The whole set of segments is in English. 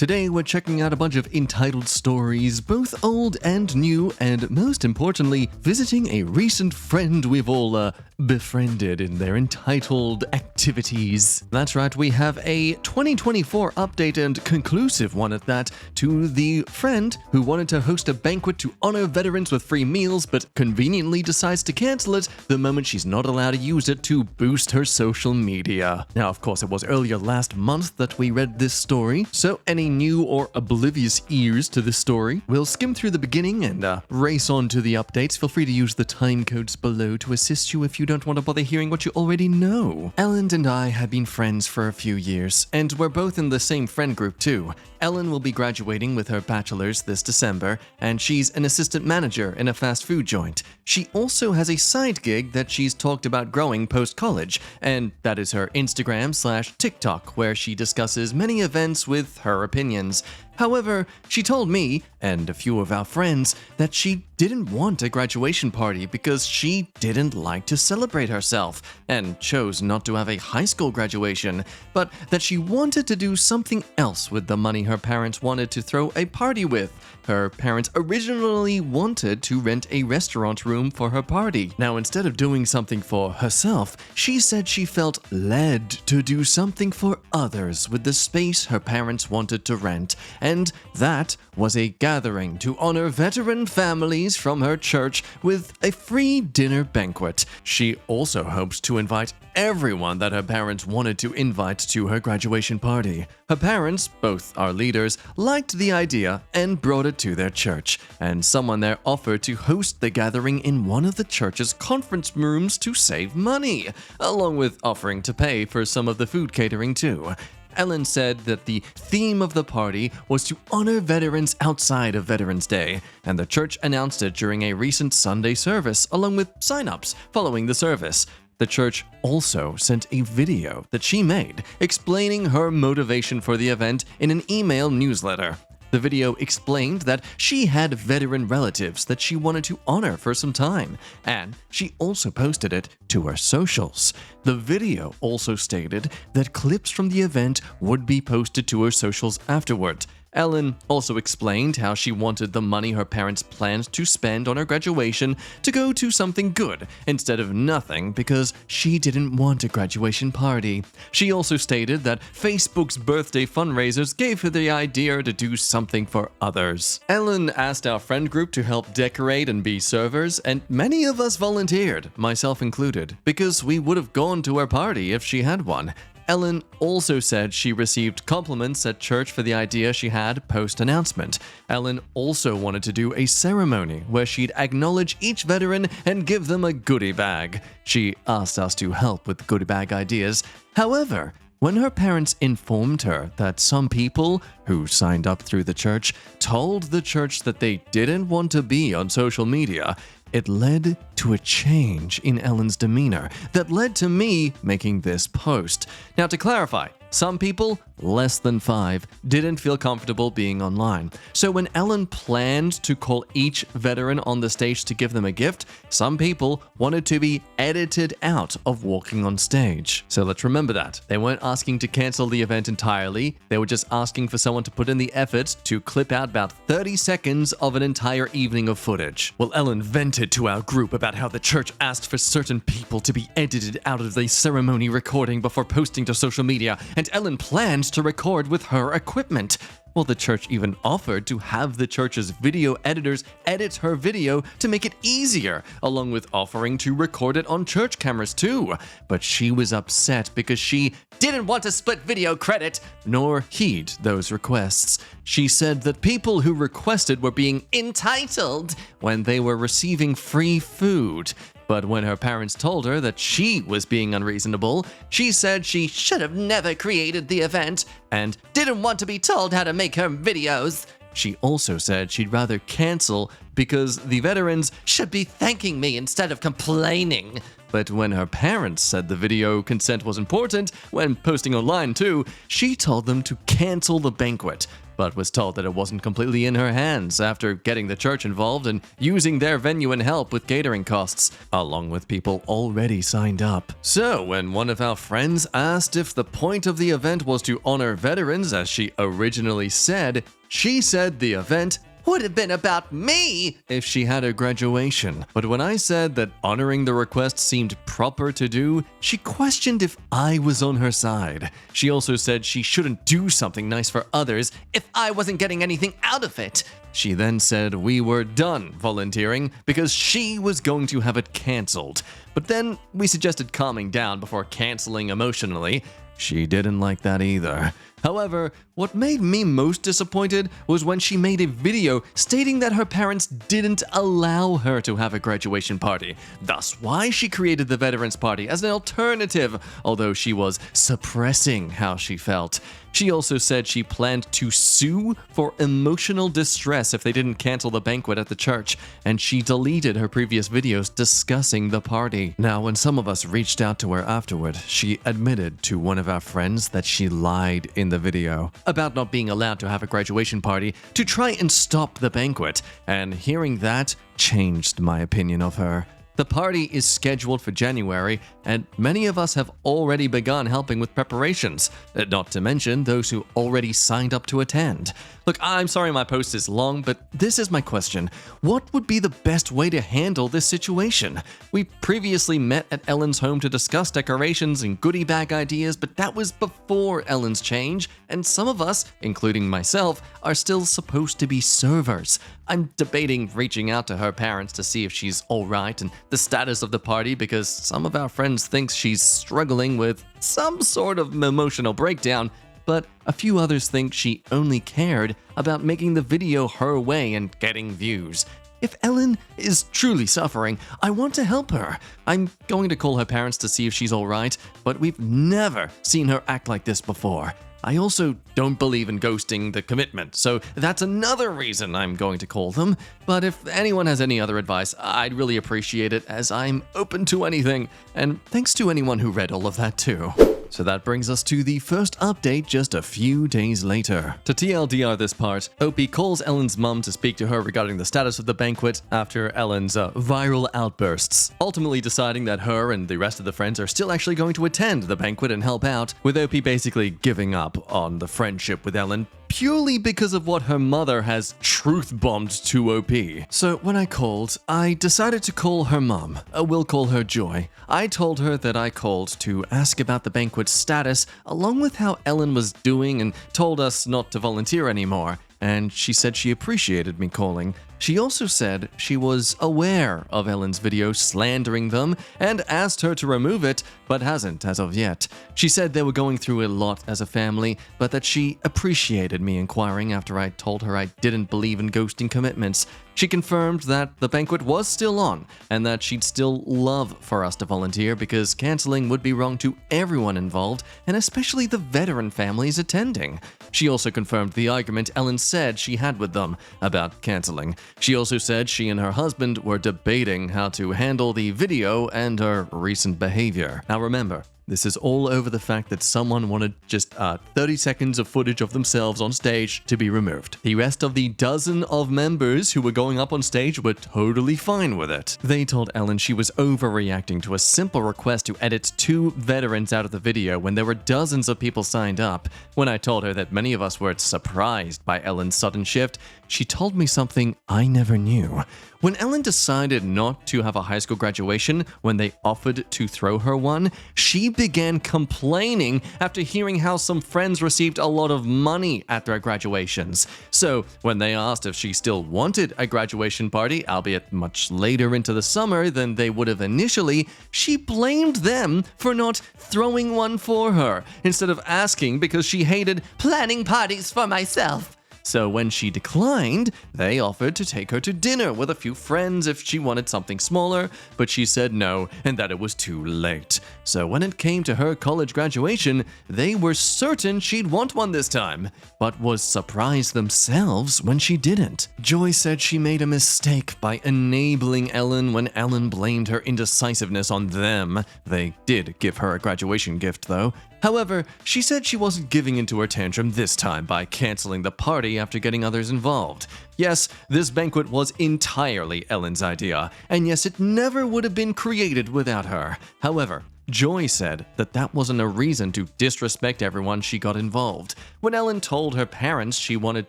Today we're checking out a bunch of entitled stories, both old and new, and most importantly, visiting a recent friend we've all befriended in their entitled activities. That's right, we have a 2024 update and conclusive one at that to the friend who wanted to host a banquet to honor veterans with free meals but conveniently decides to cancel it the moment she's not allowed to use it to boost her social media. Now, of course, it was earlier last month that we read this story, so any new or oblivious ears to this story, we'll skim through the beginning and race on to the updates. Feel free to use the time codes below to assist you if you don't want to bother hearing what you already know. Ellen and I have been friends for a few years, and we're both in the same friend group too. Ellen will be graduating with her bachelor's this December, and she's an assistant manager in a fast food joint. She also has a side gig that she's talked about growing post-college, and that is her Instagram/TikTok, where she discusses many events with her opinions. However, she told me, and a few of our friends, that she didn't want a graduation party because she didn't like to celebrate herself, and chose not to have a high school graduation, but that she wanted to do something else with the money her parents wanted to throw a party with. Her parents originally wanted to rent a restaurant room for her party. Now, instead of doing something for herself, she said she felt led to do something for others with the space her parents wanted to rent, and that was a gathering to honor veteran families from her church with a free dinner banquet. She also hopes to invite everyone that her parents wanted to invite to her graduation party. Her parents, both our leaders, liked the idea and brought it to their church, and someone there offered to host the gathering in one of the church's conference rooms to save money, along with offering to pay for some of the food catering too. Ellen said that the theme of the party was to honor veterans outside of Veterans Day, and the church announced it during a recent Sunday service, along with sign-ups following the service. The church also sent a video that she made explaining her motivation for the event in an email newsletter. The video explained that she had veteran relatives that she wanted to honor for some time, and she also posted it to her socials. The video also stated that clips from the event would be posted to her socials afterward. Ellen also explained how she wanted the money her parents planned to spend on her graduation to go to something good instead of nothing because she didn't want a graduation party. She also stated that Facebook's birthday fundraisers gave her the idea to do something for others. Ellen asked our friend group to help decorate and be servers, and many of us volunteered, myself included, because we would have gone to her party if she had one. Ellen also said she received compliments at church for the idea she had post-announcement. Ellen also wanted to do a ceremony where she'd acknowledge each veteran and give them a goodie bag. She asked us to help with goodie bag ideas. However, when her parents informed her that some people who signed up through the church told the church that they didn't want to be on social media, it led to a change in Ellen's demeanor that led to me making this post. Now, to clarify, some people, less than 5, didn't feel comfortable being online. So when Ellen planned to call each veteran on the stage to give them a gift, some people wanted to be edited out of walking on stage. So let's remember that. They weren't asking to cancel the event entirely. They were just asking for someone to put in the effort to clip out about 30 seconds of an entire evening of footage. Well, Ellen vented to our group about how the church asked for certain people to be edited out of the ceremony recording before posting to social media, and Ellen planned to record with her equipment. Well, the church even offered to have the church's video editors edit her video to make it easier, along with offering to record it on church cameras too. But she was upset because she didn't want to split video credit, nor heed those requests. She said that people who requested were being entitled when they were receiving free food. But when her parents told her that she was being unreasonable, she said she should have never created the event and didn't want to be told how to make her videos. She also said she'd rather cancel because the veterans should be thanking me instead of complaining. But when her parents said the video consent was important, when posting online too, she told them to cancel the banquet. but was told that it wasn't completely in her hands after getting the church involved and using their venue and help with catering costs, along with people already signed up. So, when one of our friends asked if the point of the event was to honor veterans, as she originally said, she said the event would have been about me if she had a graduation. But when I said that honoring the request seemed proper to do, she questioned if I was on her side. She also said she shouldn't do something nice for others if I wasn't getting anything out of it. She then said we were done volunteering because she was going to have it cancelled. But then we suggested calming down before cancelling emotionally. She didn't like that either. However, what made me most disappointed was when she made a video stating that her parents didn't allow her to have a graduation party. Thus, why she created the Veterans Party as an alternative, although she was suppressing how she felt. She also said she planned to sue for emotional distress if they didn't cancel the banquet at the church, and she deleted her previous videos discussing the party. Now, when some of us reached out to her afterward, she admitted to one of our friends that she lied in the video about not being allowed to have a graduation party to try and stop the banquet, and hearing that changed my opinion of her. The party is scheduled for January, and many of us have already begun helping with preparations, not to mention those who already signed up to attend. Look, I'm sorry my post is long, but this is my question. What would be the best way to handle this situation? We previously met at Ellen's home to discuss decorations and goodie bag ideas, but that was before Ellen's change, and some of us, including myself, are still supposed to be servers. I'm debating reaching out to her parents to see if she's alright and the status of the party, because some of our friends think she's struggling with some sort of emotional breakdown, but a few others think she only cared about making the video her way and getting views. If Ellen is truly suffering, I want to help her. I'm going to call her parents to see if she's alright, but we've never seen her act like this before. I also don't believe in ghosting the commitment, so that's another reason I'm going to call them. But if anyone has any other advice, I'd really appreciate it, as I'm open to anything. And thanks to anyone who read all of that too. So that brings us to the first update just a few days later. To TLDR this part, Opie calls Ellen's mum to speak to her regarding the status of the banquet after Ellen's viral outbursts, ultimately deciding that her and the rest of the friends are still actually going to attend the banquet and help out, with Opie basically giving up on the friendship with Ellen purely because of what her mother has truth-bombed to OP. So when I called, I decided to call her mom. We'll call her Joy. I told her that I called to ask about the banquet's status, along with how Ellen was doing, and told us not to volunteer anymore. And she said she appreciated me calling. She also said she was aware of Ellen's video slandering them and asked her to remove it, but hasn't as of yet. She said they were going through a lot as a family, but that she appreciated me inquiring after I told her I didn't believe in ghosting commitments. She confirmed that the banquet was still on, and that she'd still love for us to volunteer because canceling would be wrong to everyone involved, and especially the veteran families attending. She also confirmed the argument Ellen said she had with them about canceling. She also said she and her husband were debating how to handle the video and her recent behavior. Now remember, this is all over the fact that someone wanted just 30 seconds of footage of themselves on stage to be removed. The rest of the dozen of members who were going up on stage were totally fine with it. They told Ellen she was overreacting to a simple request to edit 2 veterans out of the video when there were dozens of people signed up. When I told her that many of us were surprised by Ellen's sudden shift, she told me something I never knew. When Ellen decided not to have a high school graduation when they offered to throw her one, she began complaining after hearing how some friends received a lot of money at their graduations. So when they asked if she still wanted a graduation party, albeit much later into the summer than they would have initially, she blamed them for not throwing one for her, instead of asking because she hated planning parties for myself. So when she declined, they offered to take her to dinner with a few friends if she wanted something smaller, but she said no and that it was too late. So when it came to her college graduation, they were certain she'd want one this time, but was surprised themselves when she didn't. Joy said she made a mistake by enabling Ellen when Ellen blamed her indecisiveness on them. They did give her a graduation gift though. However, she said she wasn't giving into her tantrum this time by canceling the party after getting others involved. Yes, this banquet was entirely Ellen's idea, and yes, it never would have been created without her. However, Joy said that that wasn't a reason to disrespect everyone she got involved. When Ellen told her parents she wanted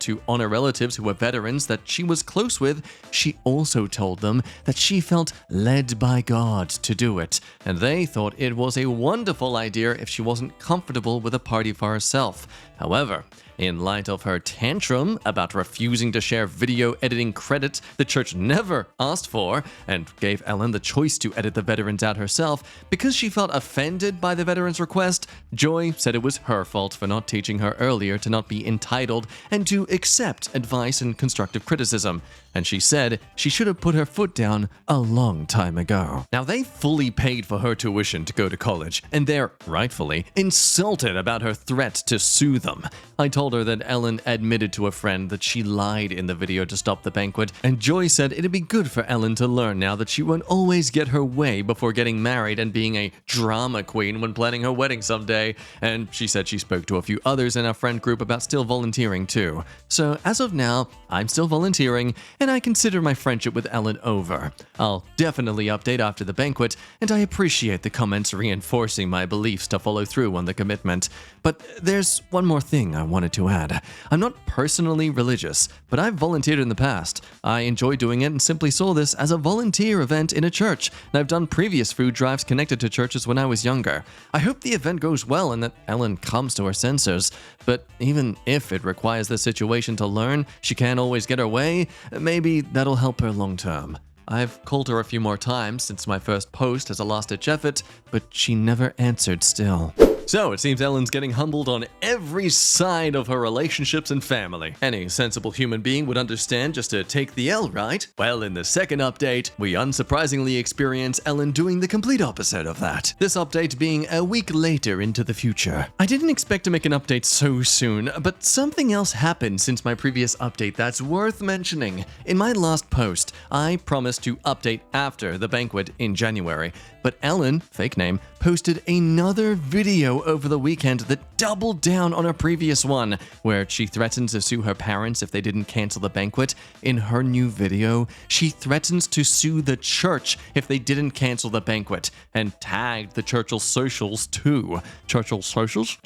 to honor relatives who were veterans that she was close with, she also told them that she felt led by God to do it, and they thought it was a wonderful idea if she wasn't comfortable with a party for herself. However, in light of her tantrum about refusing to share video editing credit the church never asked for and gave Ellen the choice to edit the veterans out herself because she felt offended by the veterans' request, Joy said it was her fault for not teaching her earlier to not be entitled and to accept advice and constructive criticism. And she said she should have put her foot down a long time ago. Now, they fully paid for her tuition to go to college, and they're, rightfully, insulted about her threat to sue them. I told her that Ellen admitted to a friend that she lied in the video to stop the banquet, and Joy said it'd be good for Ellen to learn now that she won't always get her way before getting married and being a drama queen when planning her wedding someday. And she said she spoke to a few others in our friend group about still volunteering too. So as of now, I'm still volunteering, and I consider my friendship with Ellen over. I'll definitely update after the banquet, and I appreciate the comments reinforcing my beliefs to follow through on the commitment. But there's one more thing I wanted to add. I'm not personally religious, but I've volunteered in the past. I enjoy doing it and simply saw this as a volunteer event in a church, and I've done previous food drives connected to churches when I was younger. I hope the event goes well and that Ellen comes to her senses, but even if it requires the situation to learn she can't always get her way, maybe that'll help her long term. I've called her a few more times since my first post as a last-ditch effort, but she never answered still. So, it seems Ellen's getting humbled on every side of her relationships and family. Any sensible human being would understand just to take the L, right? Well, in the second update, we unsurprisingly experience Ellen doing the complete opposite of that. This update being a week later into the future. I didn't expect to make an update so soon, but something else happened since my previous update that's worth mentioning. In my last post, I promised to update after the banquet in January, but Ellen, fake name, posted another video over the weekend that doubled down on her previous one, where she threatens to sue her parents if they didn't cancel the banquet. In her new video, she threatens to sue the church if they didn't cancel the banquet, and tagged the Churchill socials too. Churchill socials?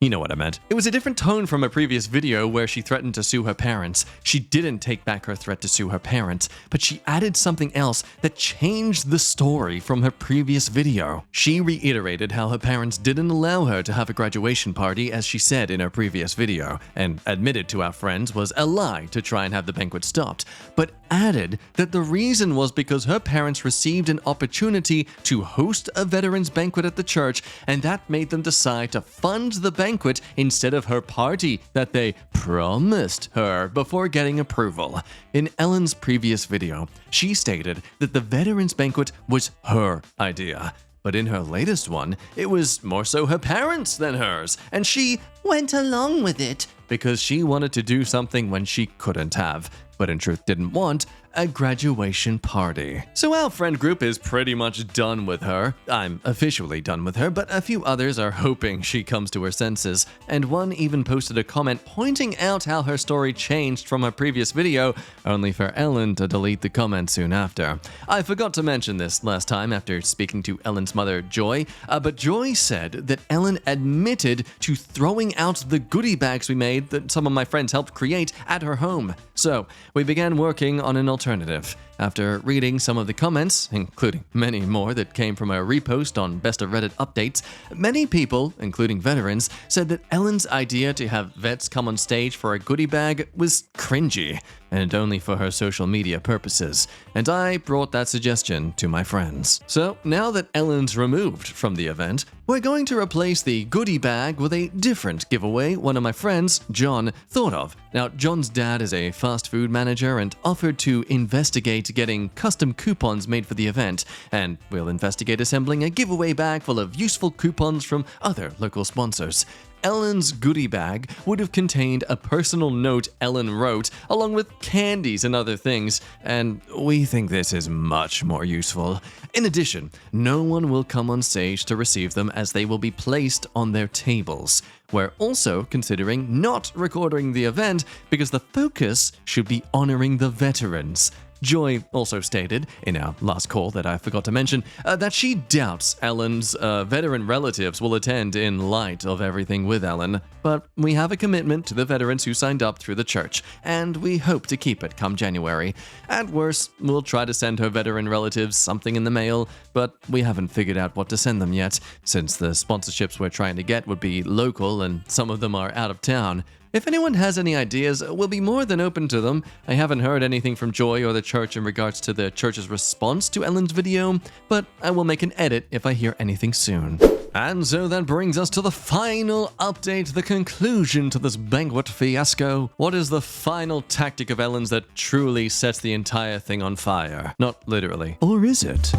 You know what I meant. It was a different tone from her previous video where she threatened to sue her parents. She didn't take back her threat to sue her parents, but she added something else that changed the story from her previous video. She reiterated how her parents didn't allow her to have a graduation party as she said in her previous video, and admitted to our friends was a lie to try and have the banquet stopped, but added that the reason was because her parents received an opportunity to host a veterans banquet at the church, and that made them decide to fund the banquet instead of her party that they promised her before getting approval. In Ellen's previous video, she stated that the veterans banquet was her idea. But in her latest one, it was more so her parents than hers, and she went along with it because she wanted to do something when she couldn't have, but in truth didn't want, a graduation party. So our friend group is pretty much done with her. I'm officially done with her, but a few others are hoping she comes to her senses, and one even posted a comment pointing out how her story changed from her previous video, only for Ellen to delete the comment soon after. I forgot to mention this last time after speaking to Ellen's mother, Joy, but Joy said that Ellen admitted to throwing out the goodie bags we made that some of my friends helped create at her home. So, we began working on an alternative. After reading some of the comments, including many more that came from a repost on Best of Reddit updates, many people, including veterans, said that Ellen's idea to have vets come on stage for a goodie bag was cringy, and only for her social media purposes, and I brought that suggestion to my friends. So now that Ellen's removed from the event, we're going to replace the goodie bag with a different giveaway one of my friends, John, thought of. Now, John's dad is a fast food manager and offered to investigate getting custom coupons made for the event, and we'll investigate assembling a giveaway bag full of useful coupons from other local sponsors. Ellen's goodie bag would have contained a personal note Ellen wrote, along with candies and other things, and we think this is much more useful. In addition, no one will come on stage to receive them as they will be placed on their tables. We're also considering not recording the event because the focus should be honoring the veterans. Joy also stated, in our last call that I forgot to mention, that she doubts Ellen's veteran relatives will attend in light of everything with Ellen. But we have a commitment to the veterans who signed up through the church, and we hope to keep it come January. At worst, we'll try to send her veteran relatives something in the mail, but we haven't figured out what to send them yet, since the sponsorships we're trying to get would be local and some of them are out of town. If anyone has any ideas, we'll be more than open to them. I haven't heard anything from Joy or the church in regards to the church's response to Ellen's video, but I will make an edit if I hear anything soon. And so that brings us to the final update, the conclusion to this banquet fiasco. What is the final tactic of Ellen's that truly sets the entire thing on fire? Not literally. Or is it?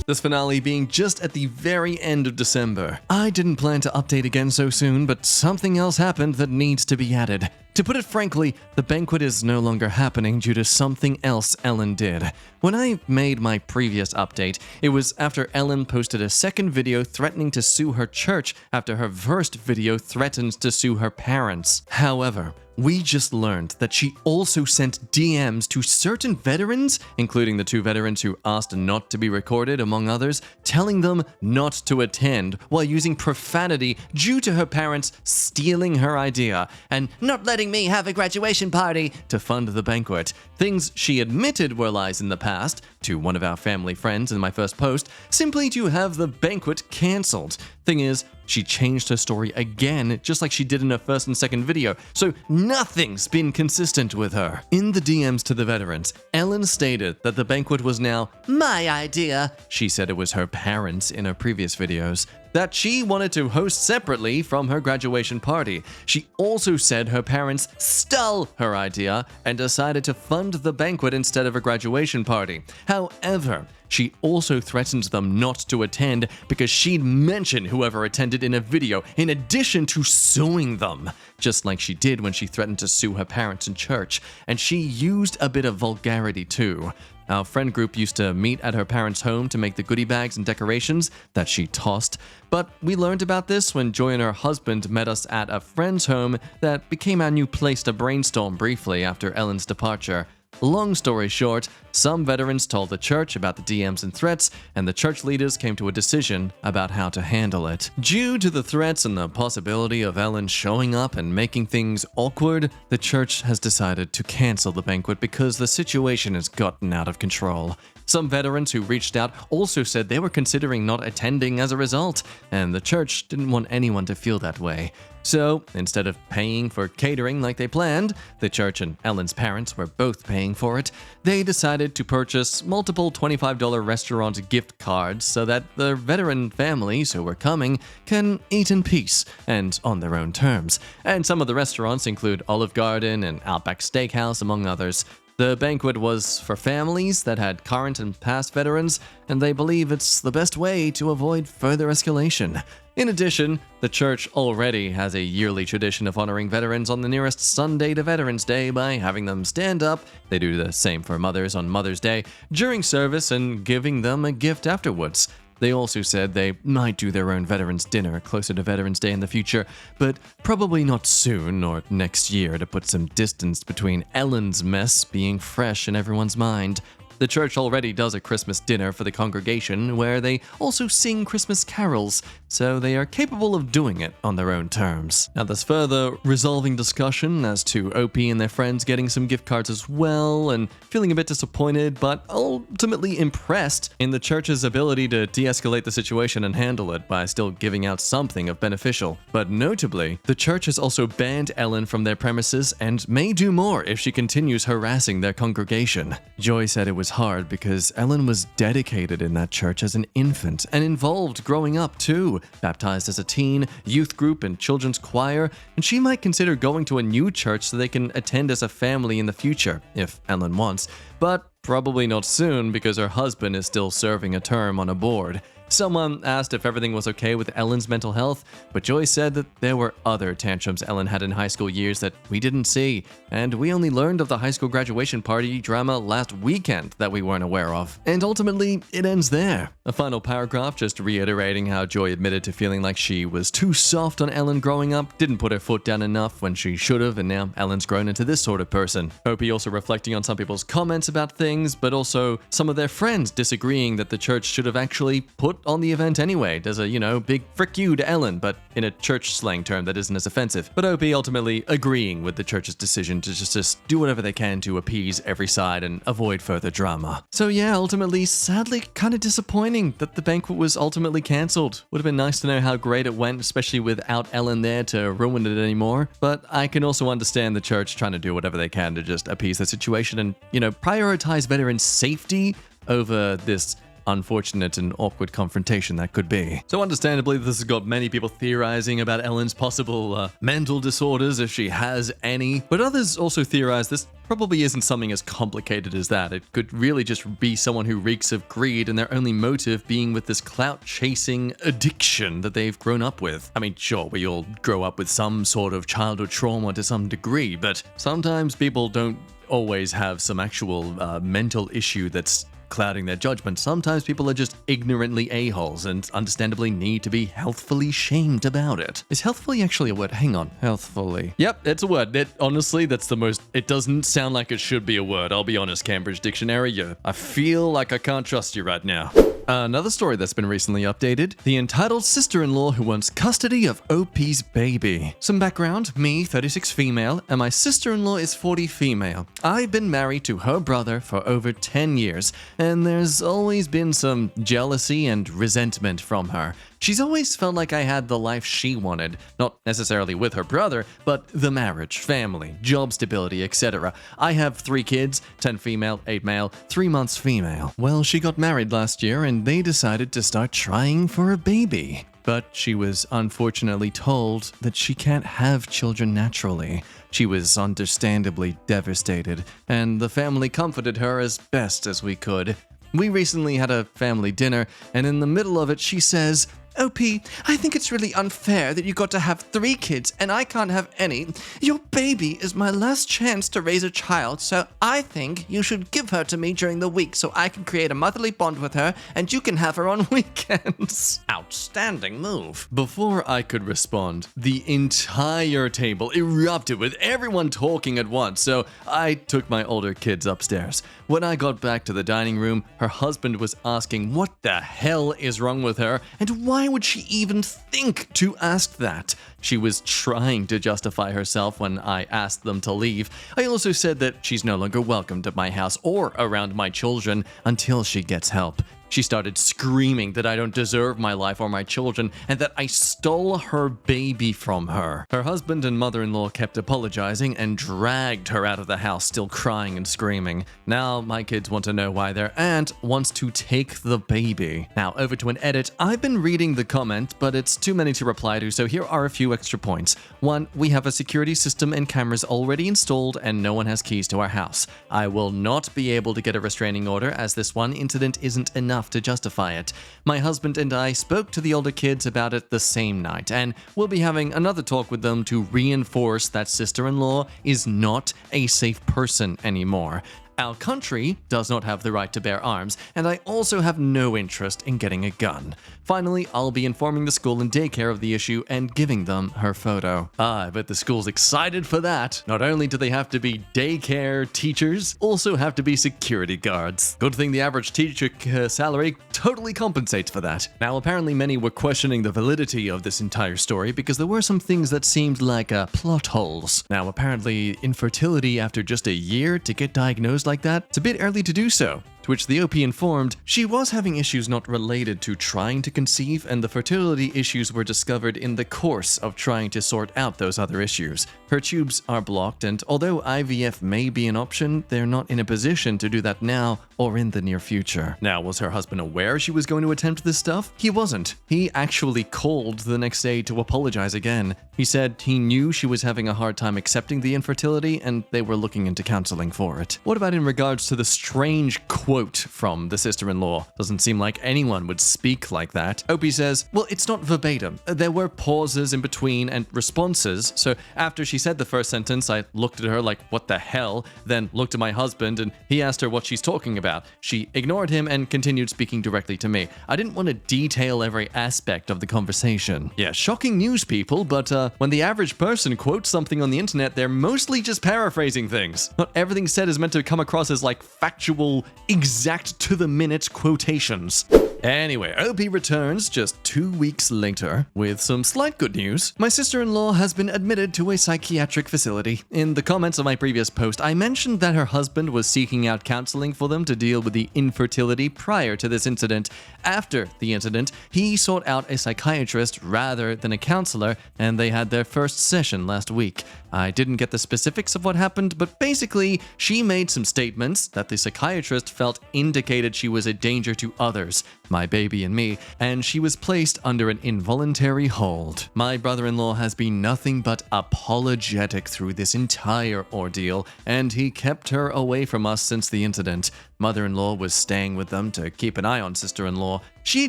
This finale being just at the very end of December. I didn't plan to update again so soon, but something else happened that needs to be added. To put it frankly, the banquet is no longer happening due to something else Ellen did. When I made my previous update, it was after Ellen posted a second video threatening to sue her church after her first video threatened to sue her parents. However, we just learned that she also sent DMs to certain veterans, including the 2 veterans who asked not to be recorded, among others, telling them not to attend while using profanity due to her parents stealing her idea and not letting me have a graduation party to fund the banquet. Things she admitted were lies in the past, to one of our family friends in my first post, simply to have the banquet cancelled. Thing is, she changed her story again, just like she did in her first and second video, so nothing's been consistent with her. In the DMs to the veterans, Ellen stated that the banquet was now my idea. She said it was her parents in her previous videos. That she wanted to host separately from her graduation party. She also said her parents stole her idea and decided to fund the banquet instead of a graduation party. However, she also threatened them not to attend because she'd mentioned whoever attended in a video in addition to suing them, just like she did when she threatened to sue her parents in church, and she used a bit of vulgarity too. Our friend group used to meet at her parents' home to make the goodie bags and decorations that she tossed, but we learned about this when Joy and her husband met us at a friend's home that became our new place to brainstorm briefly after Ellen's departure. Long story short, some veterans told the church about the DMs and threats, and the church leaders came to a decision about how to handle it. Due to the threats and the possibility of Ellen showing up and making things awkward, the church has decided to cancel the banquet because the situation has gotten out of control. Some veterans who reached out also said they were considering not attending as a result, and the church didn't want anyone to feel that way. So, instead of paying for catering like they planned, the church and Ellen's parents were both paying for it, they decided to purchase multiple $25 restaurant gift cards so that the veteran families who were coming can eat in peace and on their own terms. And some of the restaurants include Olive Garden and Outback Steakhouse, among others. The banquet was for families that had current and past veterans, and they believe it's the best way to avoid further escalation. In addition, the church already has a yearly tradition of honoring veterans on the nearest Sunday to Veterans Day by having them stand up. They do the same for mothers on Mother's Day during service and giving them a gift afterwards. They also said they might do their own veterans dinner closer to Veterans Day in the future, but probably not soon or next year to put some distance between Ellen's mess being fresh in everyone's mind. The church already does a Christmas dinner for the congregation where they also sing Christmas carols, so they are capable of doing it on their own terms. Now there's further resolving discussion as to OP and their friends getting some gift cards as well, and feeling a bit disappointed but ultimately impressed in the church's ability to de-escalate the situation and handle it by still giving out something of beneficial. But notably, the church has also banned Ellen from their premises and may do more if she continues harassing their congregation. Joy said it was hard because Ellen was dedicated in that church as an infant and involved growing up too, baptized as a teen, youth group and children's choir, and she might consider going to a new church so they can attend as a family in the future, if Ellen wants, but probably not soon because her husband is still serving a term on a board. Someone asked if everything was okay with Ellen's mental health, but Joy said that there were other tantrums Ellen had in high school years that we didn't see, and we only learned of the high school graduation party drama last weekend that we weren't aware of. And ultimately, it ends there. A final paragraph just reiterating how Joy admitted to feeling like she was too soft on Ellen growing up, didn't put her foot down enough when she should have, and now Ellen's grown into this sort of person. Opie also reflecting on some people's comments about things, but also some of their friends disagreeing that the church should have actually put on the event anyway. There's a, big frick you to Ellen, but in a church slang term that isn't as offensive. But Opie ultimately agreeing with the church's decision to just do whatever they can to appease every side and avoid further drama. So yeah, ultimately, sadly, kind of disappointing that the banquet was ultimately cancelled. Would have been nice to know how great it went, especially without Ellen there to ruin it anymore. But I can also understand the church trying to do whatever they can to just appease the situation and, prioritize veterans' safety over this unfortunate and awkward confrontation that could be. So understandably, this has got many people theorizing about Ellen's possible mental disorders, if she has any, but others also theorize this probably isn't something as complicated as that. It could really just be someone who reeks of greed and their only motive being with this clout-chasing addiction that they've grown up with. I mean, sure, we all grow up with some sort of childhood trauma to some degree, but sometimes people don't always have some actual mental issue that's clouding their judgment. Sometimes people are just ignorantly a-holes and understandably need to be healthfully shamed about it. Is healthfully actually a word? Hang on. Healthfully. Yep, it's a word. Honestly, that's the most... It doesn't sound like it should be a word. I'll be honest, Cambridge Dictionary. I feel like I can't trust you right now. Another story that's been recently updated. The entitled sister-in-law who wants custody of OP's baby. Some background. Me, 36 female, and my sister-in-law is 40 female. I've been married to her brother for over 10 years, and there's always been some jealousy and resentment from her. She's always felt like I had the life she wanted, not necessarily with her brother, but the marriage, family, job stability, etc. I have 3 kids, 10 female, 8 male, 3 months female. Well, she got married last year and they decided to start trying for a baby. But she was unfortunately told that she can't have children naturally. She was understandably devastated, and the family comforted her as best as we could. We recently had a family dinner, and in the middle of it, she says, "OP, I think it's really unfair that you got to have 3 kids and I can't have any. Your baby is my last chance to raise a child, so I think you should give her to me during the week so I can create a motherly bond with her and you can have her on weekends." Outstanding move. Before I could respond, the entire table erupted with everyone talking at once, so I took my older kids upstairs. When I got back to the dining room, her husband was asking what the hell is wrong with her and why would she even think to ask that? She was trying to justify herself when I asked them to leave. I also said that she's no longer welcome at my house or around my children until she gets help. She started screaming that I don't deserve my life or my children and that I stole her baby from her. Her husband and mother-in-law kept apologizing and dragged her out of the house, still crying and screaming. Now my kids want to know why their aunt wants to take the baby. Now over to an edit. I've been reading the comment, but it's too many to reply to, so here are a few extra points. 1, we have a security system and cameras already installed and no one has keys to our house. I will not be able to get a restraining order as this one incident isn't enough to justify it. My husband and I spoke to the older kids about it the same night, and we'll be having another talk with them to reinforce that sister-in-law is not a safe person anymore. Our country does not have the right to bear arms, and I also have no interest in getting a gun. Finally, I'll be informing the school and daycare of the issue and giving them her photo. I bet the school's excited for that. Not only do they have to be daycare teachers, also have to be security guards. Good thing the average teacher salary totally compensates for that. Now, apparently many were questioning the validity of this entire story because there were some things that seemed like plot holes. Now, apparently infertility after just a year to get diagnosed like that, it's a bit early to do so. To which the OP informed she was having issues not related to trying to conceive, and the fertility issues were discovered in the course of trying to sort out those other issues. Her tubes are blocked, and although IVF may be an option, they're not in a position to do that now or in the near future. Now, was her husband aware she was going to attempt this stuff? He wasn't. He actually called the next day to apologize again. He said he knew she was having a hard time accepting the infertility and they were looking into counseling for it. What about in regards to the strange quote quote from the sister-in-law. Doesn't seem like anyone would speak like that. Opie says, well, it's not verbatim. There were pauses in between and responses, so after she said the first sentence, I looked at her like, what the hell? Then looked at my husband, and he asked her what she's talking about. She ignored him and continued speaking directly to me. I didn't want to detail every aspect of the conversation. Yeah, shocking news, people, but when the average person quotes something on the internet, they're mostly just paraphrasing things. Not everything said is meant to come across as like factual, exact to-the-minute quotations. Anyway, Opie returns just 2 weeks later with some slight good news. My sister-in-law has been admitted to a psychiatric facility. In the comments of my previous post, I mentioned that her husband was seeking out counseling for them to deal with the infertility prior to this incident. After the incident, he sought out a psychiatrist rather than a counselor, and they had their first session last week. I didn't get the specifics of what happened, but basically, she made some statements that the psychiatrist felt indicated she was a danger to others, my baby and me, and she was placed under an involuntary hold. My brother-in-law has been nothing but apologetic through this entire ordeal, and he kept her away from us since the incident. Mother-in-law was staying with them to keep an eye on sister-in-law. She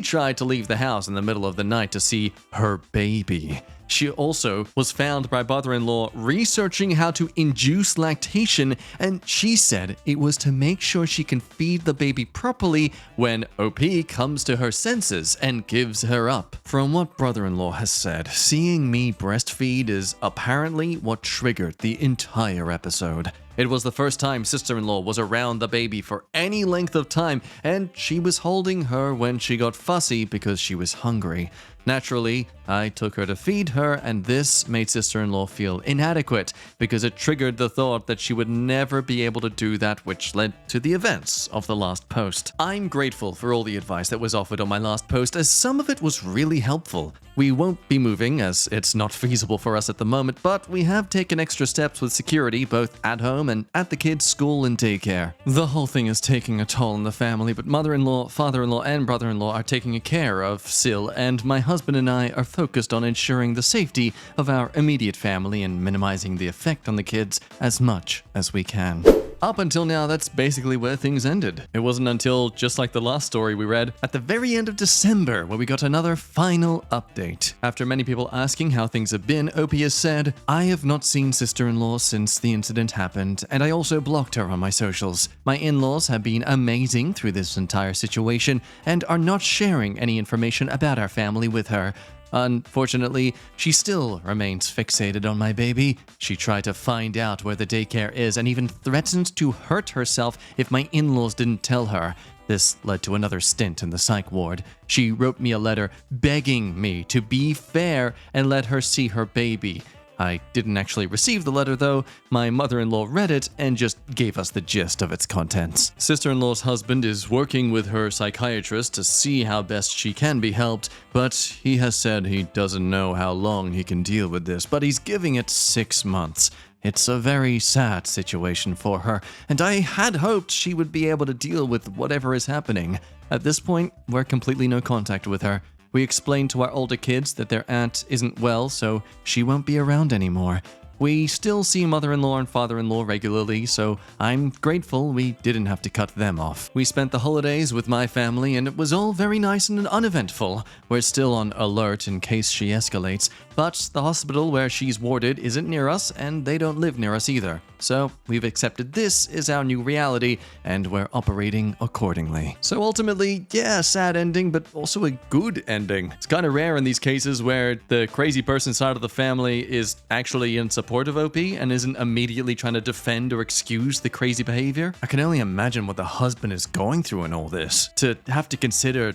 tried to leave the house in the middle of the night to see her baby. She also was found by brother-in-law researching how to induce lactation, and she said it was to make sure she can feed the baby properly when OP comes to her senses and gives her up. From what brother-in-law has said, seeing me breastfeed is apparently what triggered the entire episode. It was the first time sister-in-law was around the baby for any length of time, and she was holding her when she got fussy because she was hungry. Naturally, I took her to feed her, and this made sister-in-law feel inadequate because it triggered the thought that she would never be able to do that, which led to the events of the last post. I'm grateful for all the advice that was offered on my last post, as some of it was really helpful. We won't be moving, as it's not feasible for us at the moment, but we have taken extra steps with security, both at home and at the kids' school and daycare. The whole thing is taking a toll on the family, but mother-in-law, father-in-law, and brother-in-law are taking care of Sil, and my husband and I are focused on ensuring the safety of our immediate family and minimizing the effect on the kids as much as we can. Up until now, that's basically where things ended. It wasn't until, just like the last story we read, at the very end of December where we got another final update. After many people asking how things have been, Opie has said, I have not seen sister-in-law since the incident happened, and I also blocked her on my socials. My in-laws have been amazing through this entire situation and are not sharing any information about our family with her. Unfortunately, she still remains fixated on my baby. She tried to find out where the daycare is and even threatened to hurt herself if my in-laws didn't tell her. This led to another stint in the psych ward. She wrote me a letter begging me to be fair and let her see her baby. I didn't actually receive the letter though. My mother-in-law read it and just gave us the gist of its contents. Sister-in-law's husband is working with her psychiatrist to see how best she can be helped, but he has said he doesn't know how long he can deal with this, but he's giving it 6 months. It's a very sad situation for her, and I had hoped she would be able to deal with whatever is happening. At this point, we're completely no contact with her. We explained to our older kids that their aunt isn't well, so she won't be around anymore. We still see mother-in-law and father-in-law regularly, so I'm grateful we didn't have to cut them off. We spent the holidays with my family, and it was all very nice and uneventful. We're still on alert in case she escalates, but the hospital where she's warded isn't near us, and they don't live near us either. So we've accepted this is our new reality, and we're operating accordingly. So ultimately, yeah, sad ending, but also a good ending. It's kind of rare in these cases where the crazy person side of the family is actually in support of OP and isn't immediately trying to defend or excuse the crazy behavior. I can only imagine what the husband is going through in all this. To have to consider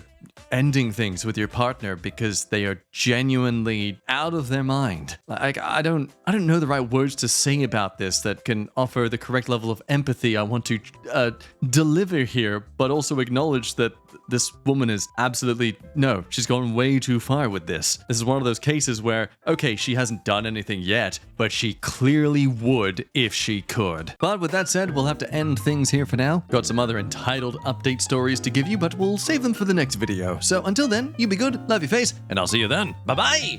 ending things with your partner because they are genuinely out of their mind. Like, I don't know the right words to say about this that can offer the correct level of empathy I want to deliver here, but also acknowledge that this woman is absolutely, no, she's gone way too far with this. This is one of those cases where, okay, she hasn't done anything yet, but she clearly would if she could. But with that said, we'll have to end things here for now. Got some other entitled update stories to give you, but we'll save them for the next video. So until then, you be good, love your face, and I'll see you then. Bye-bye!